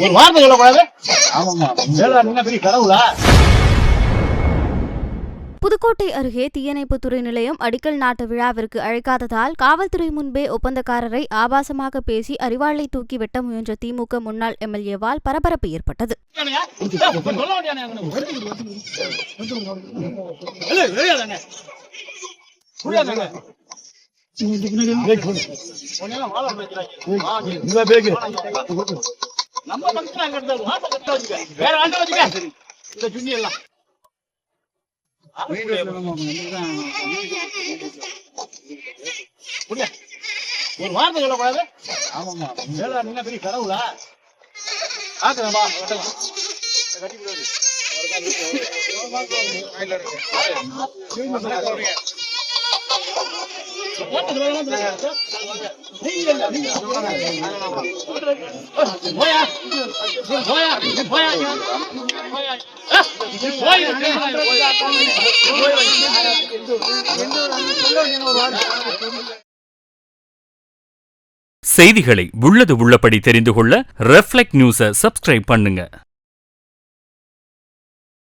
ஒரு வார்த்தை சொல்லக்கூடாது. ஆமாமா பெரிய கடவுளா? புதுக்கோட்டை அருகே தீயணைப்புத்துறை நிலையம் அடிக்கல் நாட்டு விழாவிற்கு அழைக்காததால் காவல்துறை முன்பே ஒப்பந்தக்காரரை ஆபாசமாக பேசி அறிவாளை தூக்கி வெட்ட முயன்ற திமுக முன்னாள் எம்எல்ஏவால் பரபரப்பு ஏற்பட்டது. ஒரு வார்த்தை சொல்லக்கூடாது. ஆமாமா பெரிய கடவுளா? செய்திகளை உள்ளது உள்ளபடி தெரிந்து கொள்ள ரெஃப்ளெக்ட் நியூஸை சப்ஸ்கிரைப் பண்ணுங்க.